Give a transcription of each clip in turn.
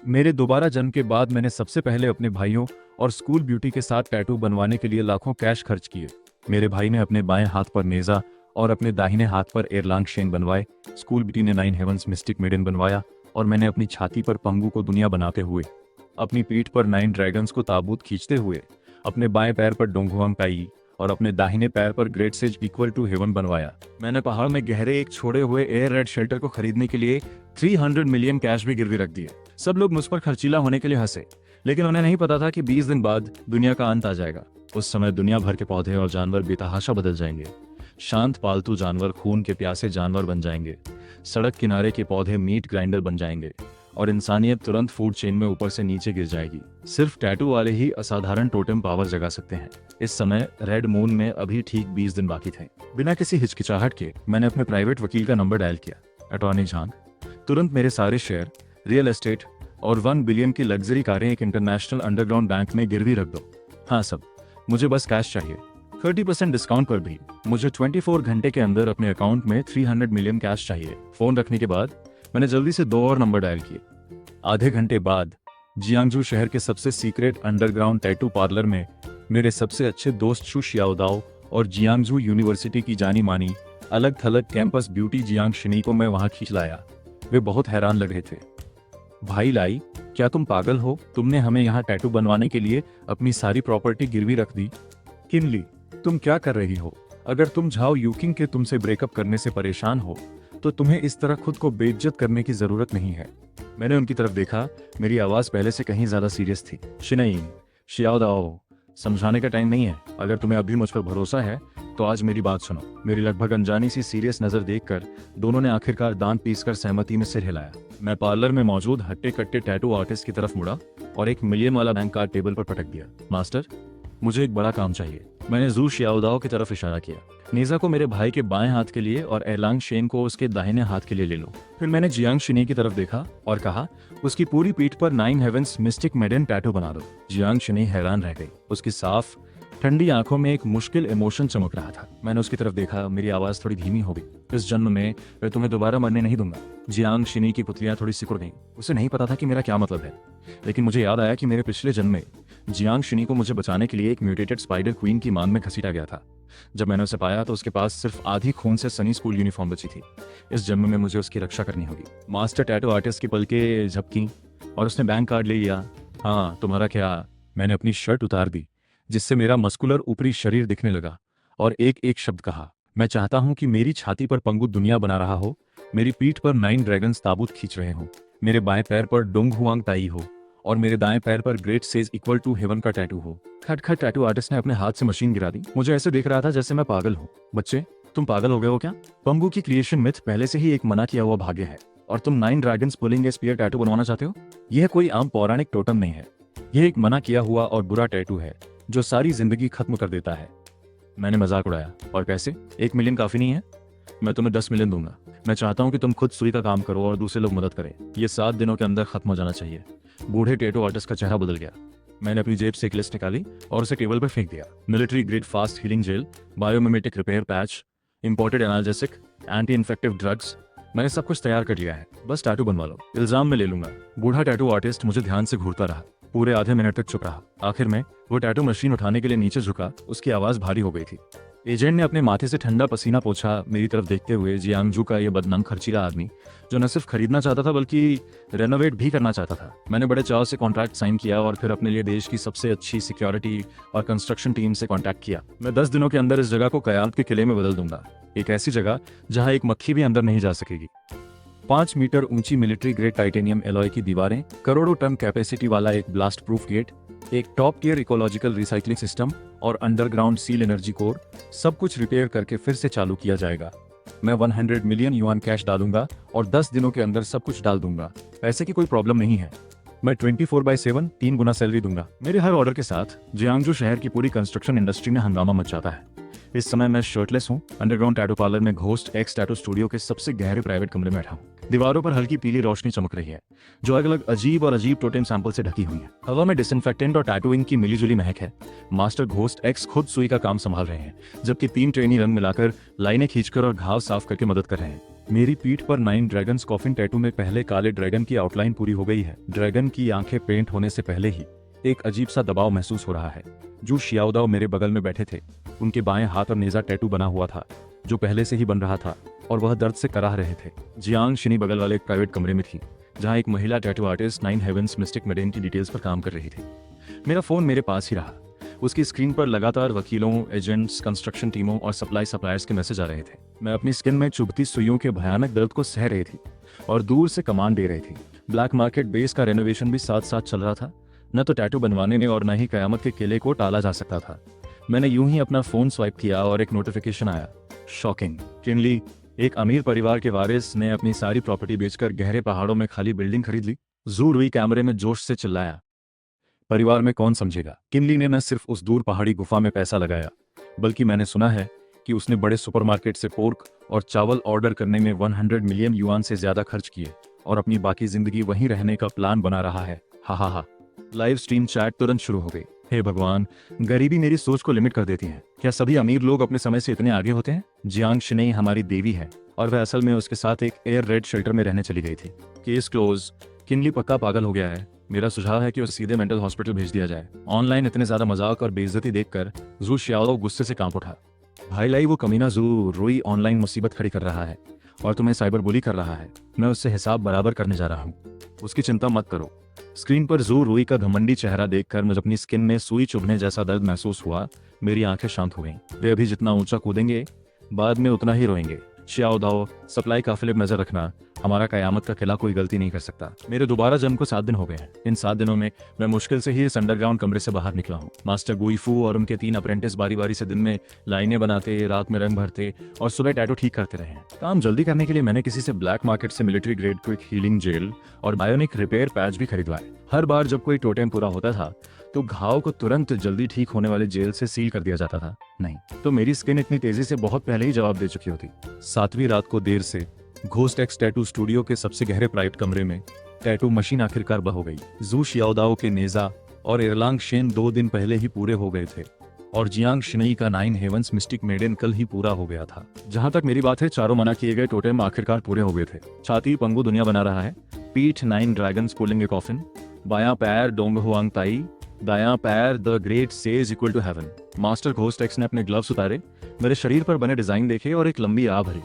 मेरे दोबारा जन्म के बाद मैंने सबसे पहले अपने भाइयों और स्कूल ब्यूटी के साथ टैटू बनवाने के लिए लाखों कैश खर्च किए। मेरे भाई ने अपने बाएं हाथ पर नेजा और अपने दाहिने हाथ पर एयरलांग शेन बनवाए। स्कूल ब्यूटी ने 9 हेवंस मिस्टिक मेडन बनवाया और मैंने अपनी छाती पर पंगू को दुनिया बनाते हुए, अपनी पीठ पर 9 ड्रैगन्स को ताबूत खींचते हुए, अपने बाएं पैर पर डोंगुआंग ताई और अपने दाहिने पैर पर Great Sage Equal to Heaven बनवाया। मैंने पहाड़ में गहरे एक छोड़े हुए एयर रेड शेल्टर को खरीदने के लिए 300 मिलियन कैश भी गिरवी रख दिए। सब लोग मुझ पर खर्चीला होने के लिए हंसे, लेकिन उन्हें नहीं पता था कि 20 दिन बाद दुनिया का अंत आ जाएगा। उस समय दुनिया भर के पौधे और जानवर बेतहाशा बदल जाएंगे। शांत पालतू जानवर खून के प्यासे जानवर बन जाएंगे, सड़क किनारे के पौधे मीट ग्राइंडर बन जाएंगे और इंसानियत तुरंत फूड चेन में ऊपर से नीचे गिर जाएगी। सिर्फ टैटू वाले ही असाधारण टोटेम पावर जगा सकते हैं। इस समय रेड मून में अभी ठीक 20 दिन बाकी थे। बिना किसी हिचकिचाहट के मैंने अपने प्राइवेट वकील का नंबर डायल किया। अटॉर्नी जान, तुरंत मेरे सारे शेयर, रियल एस्टेट और 1 बिलियन की लग्जरी कारें एक इंटरनेशनल अंडरग्राउंड बैंक में गिरवी रख दो। हाँ सब, मुझे बस कैश चाहिए। 30% डिस्काउंट पर भी मुझे 24 घंटे के अंदर अपने अकाउंट में 300 मिलियन कैश चाहिए। फोन रखने के बाद मैंने जल्दी से 2 और नंबर डायल किए। आधे घंटे बाद जियांगजू शहर के सबसे सीक्रेट अंडरग्राउंड टैटू पार्लर में मेरे सबसे अच्छे दोस्त शू शियाओदाओ और जियांगजू यूनिवर्सिटी की जानी मानी अलग थलग कैंपस ब्यूटी जियांग शिनी को मैं वहां खींच लाया। वे बहुत हैरान लग रहे थे। भाई लाई, क्या तुम पागल हो? तुमने हमें यहाँ टैटू बनवाने के लिए अपनी सारी प्रॉपर्टी गिरवी रख दी। किनली, तुम क्या कर रही हो? अगर तुम झाओ यूकिंग के तुमसे ब्रेकअप करने से परेशान हो तो तुम्हें इस तरह खुद को बेइज्जत करने की जरूरत नहीं है। मैंने उनकी तरफ देखा। मेरी आवाज पहले से कहीं ज्यादा सीरियस थी। शिनई, शियाओदाओ, समझाने का टाइम नहीं है। अगर तुम्हें अभी मुझ पर भरोसा है तो आज मेरी बात सुनो। मेरी लगभग अनजानी सी सीरियस नजर देखकर दोनों ने आखिरकार दांत पीसकर सहमति में सिर हिलाया। मैं पार्लर में मौजूद हट्टे कट्टे टैटू आर्टिस्ट की तरफ मुड़ा और 1 मिलियन वाला बैंक कार्ड टेबल पर पटक दिया। मास्टर, मुझे एक बड़ा काम चाहिए। मैंने जू शियाओदाओ की तरफ इशारा किया। नेजा को मेरे भाई के बाएं हाथ के लिए और एरलांग शेन को उसके दाहिने हाथ के लिए ले लो। फिर मैंने जियांग शिनी की तरफ देखा और कहा, उसकी पूरी पीठ पर 9 हेवंस मिस्टिक मेडन टैटू बना दो। जियांग शिनी हैरान रह गई। उसकी साफ ठंडी आंखों में एक मुश्किल इमोशन चमक रहा था। मैंने उसकी तरफ देखा। मेरी आवाज थोड़ी धीमी हो गई। इस जन्म में मैं तुम्हें दोबारा मरने नहीं दूंगा। जियांग शिनी की पुतलियां थोड़ी सिकुड़ गईं। उसे नहीं पता था कि मेरा क्या मतलब है, लेकिन मुझे याद आया कि मेरे पिछले जन्म में जियांग शिनी को मुझे बचाने के लिए एक म्यूटेटेड स्पाइडर क्वीन की मान में घसीटा गया था। जब मैंने उसे पाया तो उसके पास सिर्फ आधी खून से सनी स्कूल यूनिफॉर्म बची थी। इस जन्म में मुझे उसकी रक्षा करनी होगी। मास्टर टैटू आर्टिस्ट की पलकें झपकी और उसने बैंक कार्ड ले लिया। हाँ, तुम्हारा क्या? मैंने अपनी शर्ट उतार दी जिससे मेरा मस्कुलर ऊपरी शरीर दिखने लगा और एक एक शब्द कहा। मैं चाहता हूं कि मेरी छाती पर पंगु दुनिया बना रहा हो, मेरी पीठ पर 9 ड्रैगन्स ताबूत खींच रहे हों, मेरे बाएं पैर पर डोंग हुआंग ताई हो और मेरे दाएं पैर पर Great Sage Equal to Heaven का टैटू हो। खट खट, टैटू आर्टिस्ट ने अपने हाथ से मशीन गिरा दी। मुझे ऐसे देख रहा था जैसे मैं पागल हूँ। बच्चे, तुम पागल हो गए हो क्या? पंगु की क्रिएशन मिथ पहले से ही एक मना किया हुआ भाग्य है और तुम 9 dragons pulling a spear tattoo बनवाना चाहते हो? यह कोई आम पौराणिक टोटम नहीं है। यह एक मना किया हुआ और बुरा टैटू है जो सारी जिंदगी खत्म कर देता है। मैंने मजाक उड़ाया। और पैसे? 1 मिलियन काफी नहीं है? मैं तुम्हें 10 मिलियन दूंगा। मैं चाहता हूं कि तुम खुद सुई का काम करो और दूसरे लोग मदद करें। ये 7 दिनों के अंदर खत्म हो जाना चाहिए। बूढ़े टैटू आर्टिस्ट का चेहरा बदल गया। मैंने अपनी जेब से एक लिस्ट निकाली और उसे टेबल पर फेंक दिया। Military grade fast healing gel, biomimetic repair patch, imported analgesic, anti infective drugs. मैंने सब कुछ तैयार कर लिया है, बस टैटू बनवा लो। इल्जाम में ले लूंगा। बूढ़ा टैटू आर्टिस्ट मुझे ध्यान से घूरता रहा। पूरे आधे मिनट तक चुप रहा। आखिर में वो टैटू मशीन उठाने के लिए नीचे झुका। उसकी आवाज भारी हो गई थी। एजेंट ने अपने माथे से ठंडा पसीना पोंछा, मेरी तरफ देखते हुए। जियांगजू का ये बदनाम खर्चीला आदमी जो न सिर्फ खरीदना चाहता था बल्कि रेनोवेट भी करना चाहता था। मैंने बड़े चाव से कॉन्ट्रैक्ट साइन किया और फिर अपने लिए देश की सबसे अच्छी सिक्योरिटी और कंस्ट्रक्शन टीम से कॉन्टैक्ट किया। मैं 10 दिनों के अंदर इस जगह को कयामत के किले में बदल दूंगा। एक ऐसी जगह जहां एक मक्खी भी अंदर नहीं जा सकेगी। 5 मीटर ऊंची मिलिट्री ग्रेड टाइटेनियम एलॉय की दीवारें, करोड़ों टन कैपेसिटी वाला एक ब्लास्ट प्रूफ गेट, एक top tier ecological recycling system और अंडरग्राउंड सील एनर्जी कोर, सब कुछ रिपेयर करके फिर से चालू किया जाएगा। मैं 100 मिलियन युआन कैश डालूंगा और 10 दिनों के अंदर सब कुछ डाल दूंगा। पैसे की कोई प्रॉब्लम नहीं है। मैं 24/7 3 गुना सैलरी दूंगा। मेरे हर ऑर्डर के साथ जियांगजू शहर की पूरी कंस्ट्रक्शन इंडस्ट्री में हंगामा मच जाता है। इस समय मैं शर्टलेस हूँ, अंडरग्राउंड टैटू पार्लर में घोस्ट एक्स टैटू स्टूडियो के सबसे गहरे प्राइवेट कमरे में बैठा हूँ। दीवारों पर हल्की पीली रोशनी चमक रही है जो अलग अलग अजीब टोटेम सैंपल से ढकी हुई है। हवा में डिसइंफेक्टेंट और टैटूइंग की मिलीजुली महक है। मास्टर घोस्ट एक्स खुद सुई का काम संभाल रहे हैं, जबकि 3 ट्रेनी रंग मिलाकर लाइनें खींचकर और घाव साफ करके मदद कर रहे हैं। मेरी पीठ पर 9 ड्रैगन्स कॉफिन टैटू में पहले काले ड्रैगन की आउटलाइन पूरी हो गई है। ड्रैगन की आंखें पेंट होने से पहले ही एक अजीब सा दबाव महसूस हो रहा है। जू शियाओदाओ मेरे बगल में बैठे थे। उनके बाएं हाथ और नेजा टैटू बना हुआ था जो पहले से ही बन रहा था और वह दर्द से कराह रहे थे। जियांग शिनी बगल वाले एक प्राइवेट कमरे में थी जहां एक महिला tattoo artist 9 heavens mystic maiden की डिटेल्स पर काम कर रही थी। मेरा फोन मेरे पास ही रहा। उसकी स्क्रीन पर लगातार वकीलों, एजेंट्स, कंस्ट्रक्शन टीमों और सप्लायर्स के मैसेज आ रहे थे। मैं अपनी स्किन में चुभती सुइयों के भयानक दर्द को सह रही थी और दूर से कमांड दे रही थी। ब्लैक मार्केट बेस का रेनोवेशन भी साथ साथ चल रहा था। न तो टैटू बनवाने में और न ही कयामत के किले को टाला जा सकता था। मैंने यूं ही अपना फोन स्वाइप किया और एक नोटिफिकेशन आया। शॉकिंग। किनली, एक अमीर परिवार के वारिस ने अपनी सारी प्रॉपर्टी बेचकर गहरे पहाड़ों में खाली बिल्डिंग खरीद ली। जू रुई कैमरे में जोश से चिल्लाया। परिवार में कौन समझेगा। किनली ने न सिर्फ उस दूर पहाड़ी गुफा में पैसा लगाया, बल्कि मैंने सुना है कि उसने बड़े सुपरमार्केट से पोर्क और चावल ऑर्डर करने में 100 मिलियन युआन से ज्यादा खर्च किए और अपनी बाकी जिंदगी वहीं रहने का प्लान बना रहा है। हा हा हा। लाइव स्ट्रीम चैट तुरंत शुरू हो गई। हे भगवान, गरीबी मेरी सोच को लिमिट कर देती है। क्या सभी अमीर लोग अपने समय से इतने आगे होते हैं? जियांग शिनेई हमारी देवी है और वह असल में उसके साथ एक एयर रेड शेल्टर में रहने चली गई थी। Case close. किनली पक्का पागल हो गया है। मेरा सुझाव है कि उसे सीधे मेंटल हॉस्पिटल भेज दिया जाए। ऑनलाइन इतने ज्यादा मजाक और बेइज्जती देखकर जू शियाओ गुस्से से कांप उठा। भाई लाई, वो कमीना जू रुई ऑनलाइन मुसीबत खड़ी कर रहा है और तुम्हें साइबर बुली कर रहा है। मैं उससे हिसाब बराबर करने जा रहा हूँ। उसकी चिंता मत करो। स्क्रीन पर जू रुई का घमंडी चेहरा देखकर मुझे अपनी स्किन में सुई चुभने जैसा दर्द महसूस हुआ। मेरी आंखें शांत हो गईं। वे अभी जितना ऊंचा कूदेंगे बाद में उतना ही रोएंगे। शियाओदाओ, सप्लाई काफिले पर नजर रखना। हमारा कयामत का किला कोई गलती नहीं कर सकता। मेरे दोबारा जन्म को 7 दिन हो गए हैं। इन 7 दिनों में मैं मुश्किल से ही इस अंडरग्राउंड कमरे से बाहर निकला हूँ। मास्टर गुईफू और उनके 3 अप्रेंटिस बारी बारी से दिन में लाइनें बनाते, रात में रंग भरते और सुबह टैटू ठीक करते रहे हैं। काम जल्दी करने के लिए मैंने किसी से ब्लैक मार्केट से military grade quick healing gel और बायोनिक रिपेयर पैच भी खरीदवाए। हर बार जब कोई टोटेम पूरा होता था तो घाव को तुरंत जल्दी ठीक होने वाले जेल से सील कर दिया जाता था। नहीं तो मेरी स्किन इतनी तेजी से बहुत पहले ही जवाब दे चुकी होती। 7वीं रात को देर से घोस्ट एक्स टैटू स्टूडियो के सबसे गहरे प्राइवेट कमरे में टैटू मशीन आखिरकार बंद हो गई। जू शियाओदाओ के नेजा और एरलांग शेन 2 दिन पहले ही पूरे हो गए थे और जियांग शिनेई का 9 हेवंस मिस्टिक मेडेन कल ही पूरा हो गया था। जहां तक मेरी बात है, चारों मना किए गए टोटेम आखिरकार पूरे हो गए थे। छाती पंगु दुनिया बना रहा है, पीठ 9 ड्रैगन्स पुलिंग ए कॉफिन, बायां पैर डोंग हुआंग ताई, दायां पैर the Great Sage Equal to Heaven. Master ghost X ने अपने ग्लव्स उतारे, मेरे शरीर पर बने डिजाइन देखे और एक लंबी आ भरी।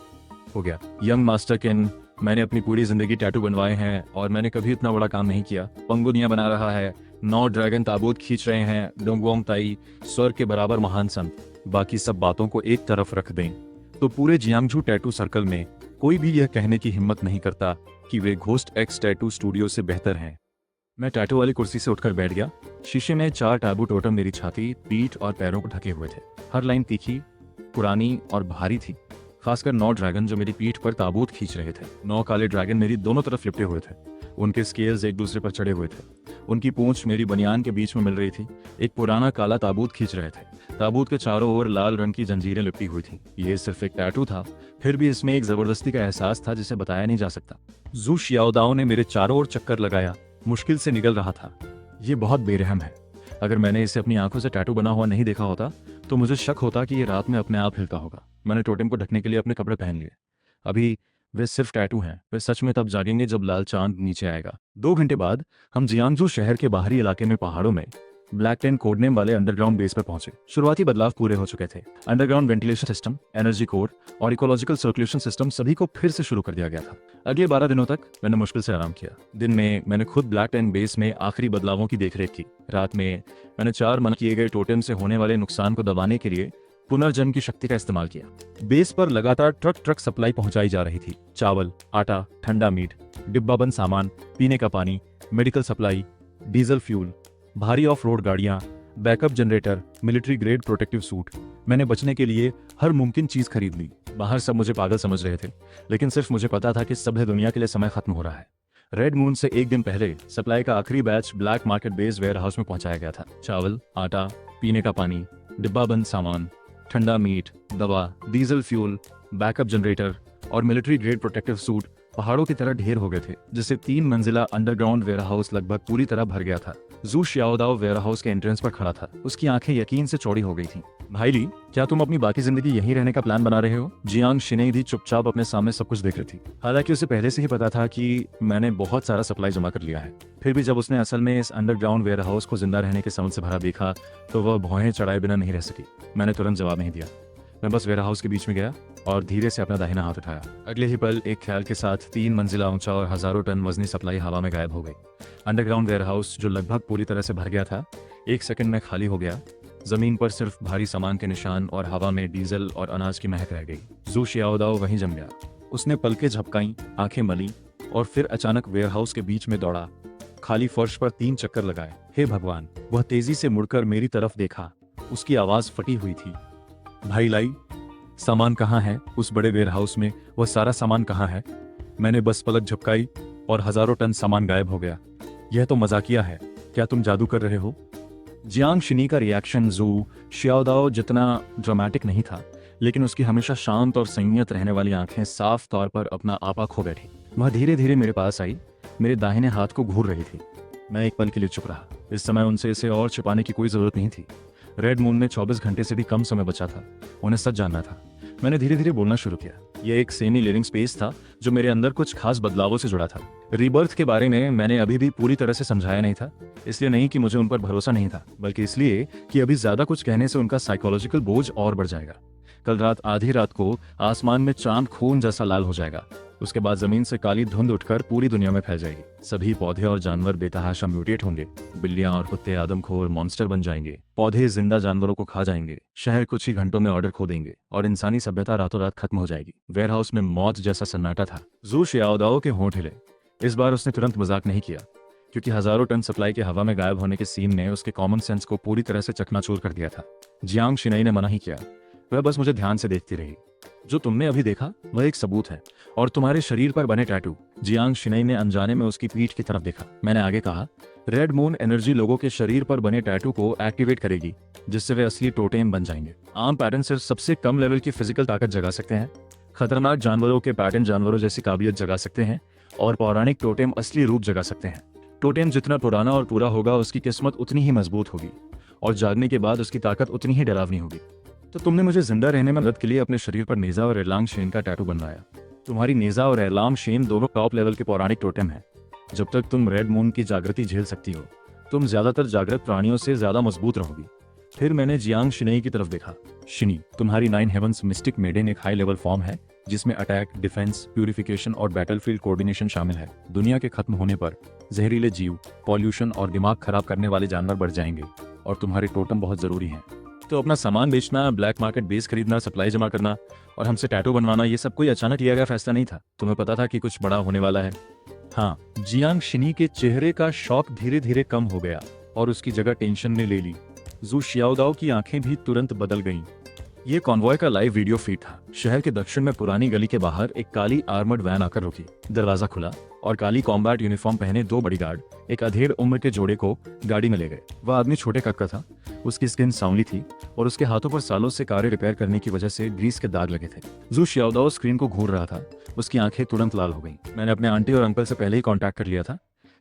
हो गया। यंग मास्टर किन, मैंने अपनी पूरी जिंदगी टैटू बनवाए हैं और मैंने कभी इतना बड़ा काम नहीं किया। पंगु दुनिया बना रहा है, 9 ड्रैगन ताबूत खींच रहे हैं, डोंगवोंग ताई स्वर्ग के बराबर महान संत। बाकी सब बातों को एक तरफ रख दें तो पूरे जियांगजू टैटू सर्कल में कोई भी यह कहने की हिम्मत नहीं करता कि वे घोस्ट एक्स टैटू स्टूडियो से बेहतर हैं। मैं टैटू वाली कुर्सी से उठकर बैठ गया। शीशे में 4 टैबू टोटम मेरी छाती, पीठ और पैरों को ढके हुए थे। हर लाइन तीखी, पुरानी और भारी थी। खासकर 9 ड्रैगन जो मेरी पीठ पर ताबूत खींच रहे थे। 9 काले ड्रैगन मेरी दोनों तरफ लिपटे हुए थे। उनके स्केल्स एक दूसरे पर चढ़े हुए थे। उनकी पूंछ मेरी बनियान के बीच में मिल रही थी। एक पुराना काला ताबूत खींच रहे थे। ताबूत के चारों ओर लाल रंग की जंजीरें लिपटी हुई थी। ये सिर्फ एक टैटू था, फिर भी इसमें एक जबरदस्ती का एहसास था जिसे बताया नहीं जा सकता। जू शियाओदाओ ने मेरे चारों ओर चक्कर लगाया, मुश्किल से निगल रहा था। ये बहुत बेरहम है। अगर मैंने इसे अपनी आंखों से टैटू बना हुआ नहीं देखा होता तो मुझे शक होता कि ये रात में अपने आप हिलता होगा। मैंने टोटेम को ढकने के लिए अपने कपड़े पहन लिए। अभी वे सिर्फ टैटू हैं। वे सच में तब जागेंगे जब लाल चांद नीचे आएगा। 2 घंटे बाद हम जियांगजू शहर के बाहरी इलाके में पहाड़ों में ब्लैक टेन कोडनेम वाले अंडरग्राउंड बेस पर पहुंचे। शुरुआती बदलाव पूरे हो चुके थे। Underground ventilation system, energy core और इकोलॉजिकल सर्कुलेशन सिस्टम सभी को फिर से शुरू कर दिया गया था। अगले 12 दिनों तक मैंने मुश्किल से आराम किया। दिन में मैंने खुद ब्लैक टेन बेस में आखिरी बदलावों की देखरेख की। रात में मैंने 4 मना किए गए टोटेम से होने वाले नुकसान को दबाने के लिए पुनर्जन्म की शक्ति का इस्तेमाल किया। बेस पर लगातार ट्रक सप्लाई पहुंचाई जा रही थी। चावल, आटा, ठंडा मीट, डिब्बाबंद सामान, पीने का पानी, मेडिकल सप्लाई, डीजल फ्यूल, भारी ऑफ रोड गाड़ियां, backup generator, military grade protective suit. मैंने बचने के लिए हर मुमकिन चीज खरीद ली। बाहर सब मुझे पागल समझ रहे थे, लेकिन सिर्फ मुझे पता था कि सभ्य दुनिया के लिए समय खत्म हो रहा है। रेड मून से 1 दिन पहले सप्लाई का आखिरी batch black market base warehouse में पहुंचाया गया था। चावल, आटा, पीने का पानी, डिब्बाबंद सामान, ठंडा मीट, दवा, डीजल फ्यूल, बैकअप जनरेटर और मिलिट्री ग्रेड प्रोटेक्टिव सूट पहाड़ों की तरह ढेर हो गए थे, जिससे 3 मंजिला अंडरग्राउंड वेयरहाउस लगभग पूरी तरह भर गया था। जू शियाओदाओ वेयरहाउस के एंट्रेंस पर खड़ा था। उसकी आंखें यकीन से चौड़ी हो गई थीं। भाई ली, क्या तुम अपनी बाकी जिंदगी यहीं रहने का प्लान बना रहे हो? जियांग शिनेई भी चुपचाप अपने सामने सब कुछ देख रही थी। हालांकि उसे पहले से ही पता था कि मैंने बहुत सारा सप्लाई जमा कर लिया है। फिर भी जब उसने असल में इस अंडरग्राउंड वेयरहाउस को जिंदा रहने के समझ से भरा देखा तो वह भौहें चढ़ाए बिना नहीं रह सकी। मैंने तुरंत जवाब नहीं दिया। मैं बस वेयरहाउस के बीच में गया और धीरे से अपना दाहिना हाथ उठाया। अगले ही पल एक ख्याल के साथ 3 मंजिला ऊंचा और हजारों टन वजनी सप्लाई हवा में गायब हो गई। अंडरग्राउंड वेयरहाउस जो लगभग पूरी तरह से भर गया था, 1 सेकंड में खाली हो गया। जमीन पर सिर्फ भारी सामान के निशान और हवा में डीजल और अनाज की महक रह गई। जू शियाओदाओ वहीं जम गया। उसने पलकें झपकाई, आंखें मली और फिर अचानक वेयरहाउस के बीच में दौड़ा। खाली फर्श पर 3 चक्कर लगाए। हे भगवान! वह तेजी से मुड़कर मेरी तरफ देखा। उसकी आवाज फटी हुई थी। भाई लाई, सामान कहाँ है? उस बड़े वेयरहाउस में वह सारा सामान कहाँ है? मैंने बस पलक झपकाई और हजारों टन सामान गायब हो गया। यह तो मजाकिया है। क्या तुम जादू कर रहे हो? जियांग शिनी का रिएक्शन जू शियाओदाओ जितना ड्रामेटिक नहीं था, लेकिन उसकी हमेशा शांत और संयत रहने वाली आंखें साफ तौर पर अपना आपा खो बैठी। वह धीरे धीरे मेरे पास आई, मेरे दाहिने हाथ को घूर रही थी। मैं एक पल के लिए चुप रहा। इस समय उनसे इसे और छिपाने की कोई जरूरत नहीं थी। रेड मून में 24 घंटे से भी कम समय बचा था। उन्हें सच जानना था। मैंने धीरे धीरे बोलना शुरू किया। यह एक सेमी लिविंग स्पेस था जो मेरे अंदर कुछ खास बदलावों से जुड़ा था। रीबर्थ के बारे में मैंने अभी भी पूरी तरह से समझाया नहीं था। इसलिए नहीं कि मुझे उन पर भरोसा नहीं था, बल्कि इसलिए कि अभी ज्यादा कुछ कहने से उनका साइकोलॉजिकल बोझ और बढ़ जाएगा। कल रात आधी रात को आसमान में चांद खून जैसा लाल हो जाएगा। उसके बाद जमीन से काली धुंध उठकर पूरी दुनिया में फैल जाएगी। सभी पौधे और जानवर बेतहाशा म्यूटेट होंगे। बिल्लियां और कुत्ते आदमखोर मॉन्स्टर बन जाएंगे। पौधे जिंदा जानवरों को खा जाएंगे। शहर कुछ ही घंटों में ऑर्डर खो देंगे और इंसानी सभ्यता रातों रात खत्म हो जाएगी। वेयरहाउस में मौत जैसा सन्नाटा था। जू शियाओदाओ के होंठ हिले। इस बार उसने तुरंत मजाक नहीं किया, क्योंकि हजारों टन सप्लाई के हवा में गायब होने के सीन ने उसके कॉमन सेंस को पूरी तरह से चकनाचूर कर दिया था। जियांग शिनई ने मना ही किया। वह बस मुझे ध्यान से देखती रही। जो तुमने अभी देखा वह एक सबूत है, और तुम्हारे शरीर पर बने टैटू। जियांग शिनई ने अनजाने में उसकी पीठ की तरफ देखा। मैंने आगे कहा, रेड मून एनर्जी लोगों के शरीर पर बने टैटू को एक्टिवेट करेगी, जिससे वे असली टोटेम बन जाएंगे। आम पैटर्न सिर्फ सबसे कम लेवल की फिजिकल ताकत जगा सकते हैं। खतरनाक जानवरों के पैटर्न जानवरों जैसी काबिलियत जगा सकते हैं, और पौराणिक टोटेम असली रूप जगा सकते हैं। टोटेम जितना पुराना और पूरा होगा, उसकी किस्मत उतनी ही मजबूत होगी, और जागने के बाद उसकी ताकत उतनी ही डरावनी होगी। तो तुमने मुझे जिंदा रहने में मदद के लिए अपने शरीर पर नेजा और एरलांग शेन का टैटू बनवाया। तुम्हारी नेजा और एरलांग शेन दोनों टॉप लेवल के पौराणिक टोटेम हैं। जब तक तुम रेड मून की जागृति झेल सकती हो, तुम ज्यादातर जागृत प्राणियों से ज्यादा मजबूत रहोगी। फिर मैंने जियांग शिनई की तरफ देखा। शिनी, तुम्हारी 9 हेवंस मिस्टिक मेडेन एक हाई लेवल फॉर्म है, जिसमें अटैक, डिफेंस, प्यूरिफिकेशन और बैटलफील्ड कोऑर्डिनेशन शामिल है। दुनिया के खत्म होने पर जहरीले जीव, पॉल्यूशन और दिमाग खराब करने वाले जानवर बढ़ जाएंगे, और तुम्हारे टोटम बहुत जरूरी हैं। तो अपना सामान बेचना, ब्लैक मार्केट बेस खरीदना, सप्लाई जमा करना और हमसे टैटू बनवाना, ये सब कोई अचानक लिया गया फैसला नहीं था। तुम्हें पता था कि कुछ बड़ा होने वाला है। हाँ। जियांग शिनी के चेहरे का शौक धीरे धीरे कम हो गया और उसकी जगह टेंशन ने ले ली। जू शियाओदाओ की आंखें भी तुरंत बदल गईं। ये कॉन्वॉय का लाइव वीडियो फीड था। शहर के दक्षिण में पुरानी गली के बाहर एक काली आर्मर्ड वैन आकर रुकी। दरवाजा खुला और काली कॉम्बैट यूनिफॉर्म पहने 2 बॉडीगार्ड एक अधेड़ उम्र के जोड़े को गाड़ी में ले गए। वह आदमी छोटे कद का था। उसकी स्किन सांवली थी और उसके हाथों पर सालों से कारें रिपेयर करने की वजह से ग्रीस के दाग लगे थे। जू शियाओदाओ स्क्रीन को घूर रहा था। उसकी आंखें तुरंत लाल हो गईं। मैंने अपने आंटी और अंकल से पहले ही कांटेक्ट कर लिया था।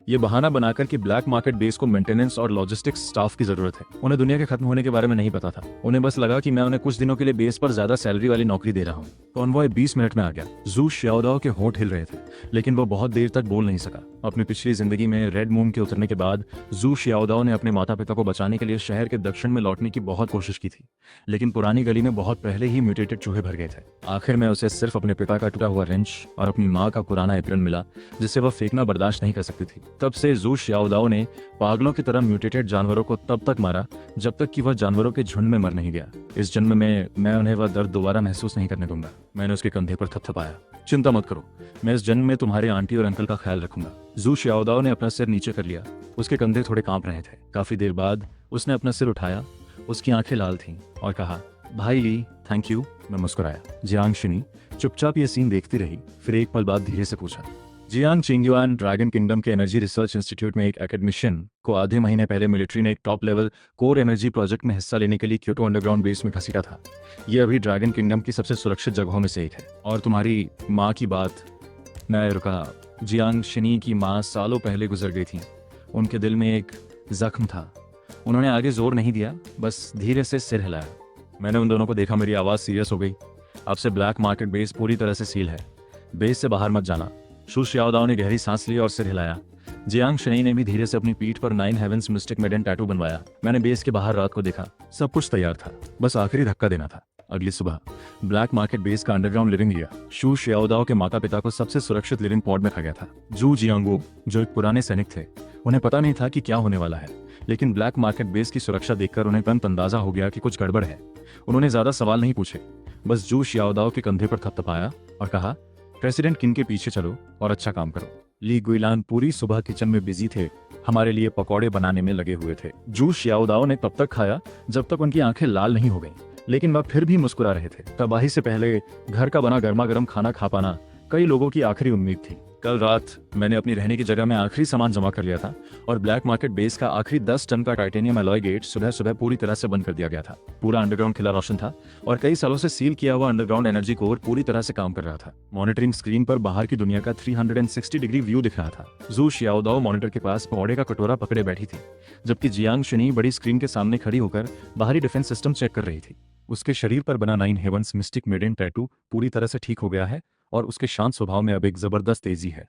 ये बहाना बनाकर कि ब्लैक मार्केट बेस को मेंटेनेंस और लॉजिस्टिक्स स्टाफ की जरूरत है। उन्हें दुनिया के खत्म होने के बारे में नहीं पता था। उन्हें बस लगा कि मैं उन्हें कुछ दिनों के लिए बेस पर ज्यादा सैलरी वाली नौकरी दे रहा हूँ। कॉन्वॉय 20 मिनट में आ गया। जू शियाओदाओ के होंठ हिल रहे थे, लेकिन वो बहुत देर तक बोल नहीं सका। अपनी पिछली जिंदगी में रेड मून के उतरने के बाद जू शियाओदाओ ने अपने माता पिता को बचाने के लिए शहर के दक्षिण में लौटने की बहुत कोशिश की थी, लेकिन पुरानी गली में बहुत पहले ही म्यूटेटेड चूहे भर गए थे। आखिर में उसे सिर्फ अपने पिता का टूटा हुआ रेंच और अपनी माँ का पुराना एप्रन मिला, जिसे वह फेंकना बर्दाश्त नहीं कर सकती थी। तब से जू शियाओदाओ ने पागलों की तरह म्यूटेटेड जानवरों को तब तक मारा जब तक कि वह जानवरों के झुंड में मर नहीं गया। इस जन्म में मैं उन्हें वह दर्द दोबारा महसूस नहीं करने दूंगा। मैंने उसके कंधे पर थपथपाया। चिंता मत करो, मैं इस जन्म में तुम्हारे आंटी और अंकल का ख्याल रखूंगा। जू शियाओदाओ ने अपना सिर नीचे कर लिया। उसके कंधे थोड़े कांप रहे थे। काफी देर बाद उसने अपना सिर उठाया। उसकी आंखें लाल थीं और कहा, भाई ली, थैंक यू। मैं मुस्कुराया। जियांग शिनी चुपचाप ये सीन देखती रही। फिर एक पल बाद धीरे से पूछा, जियांग चिंगयुआन ड्रैगन किंगडम के एनर्जी रिसर्च इंस्टीट्यूट में एक एकेडमिशियन को आधे महीने पहले मिलिट्री ने एक top level core energy project में हिस्सा लेने के लिए क्योटो अंडरग्राउंड बेस में घसीटा था। ये अभी ड्रैगन किंगडम की सबसे सुरक्षित जगहों में से एक है। और तुम्हारी माँ की बात, मैं रुका। जियांग शनी की माँ सालों पहले गुजर गई थी। उनके दिल में एक जख्म था। उन्होंने आगे जोर नहीं दिया, बस धीरे से सिर हिलाया। मैंने उन दोनों को देखा, मेरी आवाज़ सीरियस हो गई। अब से ब्लैक मार्केट बेस पूरी तरह से सील है। बेस से बाहर मत जाना। शू शियाओदाओ ने गहरी सांस ली और सिर हिलाया। जियांग शनी ने भी धीरे से अपनी पीठ पर 9 हेवंस मिस्टिक मेडन टैटू बनवाया। मैंने बेस के बाहर रात को देखा, सब कुछ तैयार था, बस आखिरी धक्का देना था। अगली सुबह ब्लैक मार्केट बेस का अंडरग्राउंड लिविंग लिया। शू शियाओदाओ के माता पिता को सबसे सुरक्षित लिविंग पॉड में रखा गया था। जू जियांगो, जो एक पुराने सैनिक थे, उन्हें पता नहीं था कि क्या होने वाला है, लेकिन ब्लैक मार्केट बेस की सुरक्षा देखकर उन्हें तुरंत अंदाजा हो गया कि कुछ गड़बड़ है। उन्होंने ज्यादा सवाल नहीं पूछे, बस जू शियाओदाओ के कंधे पर थपथपाया और कहा, प्रेसिडेंट किन के पीछे चलो और अच्छा काम करो। ली गुइलान पूरी सुबह किचन में बिजी थे, हमारे लिए पकौड़े बनाने में लगे हुए थे। जू शियाओदाओ ने तब तक खाया जब तक उनकी आंखें लाल नहीं हो गईं, लेकिन वह फिर भी मुस्कुरा रहे थे। तबाही से पहले घर का बना गर्मा गर्म खाना खा पाना कई लोगों की आखिरी उम्मीद थी। कल रात मैंने अपनी रहने की जगह में आखिरी सामान जमा कर लिया था और ब्लैक मार्केट बेस का आखिरी 10 टन का टाइटेनियम अलॉय गेट सुबह सुबह पूरी तरह से बंद कर दिया गया था। पूरा अंडरग्राउंड खिला रोशन था और कई सालों से सील किया हुआ अंडरग्राउंड एनर्जी कोर पूरी तरह से काम कर रहा था। मॉनिटरिंग स्क्रीन पर बाहर की दुनिया का 360 डिग्री व्यू दिख रहा था। जू शियाओदाओ मॉनिटर के पास पकौड़े का कटोरा पकड़े बैठी थी, जबकि जियांग शनी बड़ी स्क्रीन के सामने खड़ी होकर बाहरी डिफेंस सिस्टम चेक कर रही थी। उसके शरीर पर बना 9 हेवंस मिस्टिक मेडन टैटू पूरी तरह से ठीक हो गया है और उसके शांत स्वभाव में अब एक जबरदस्त तेजी है।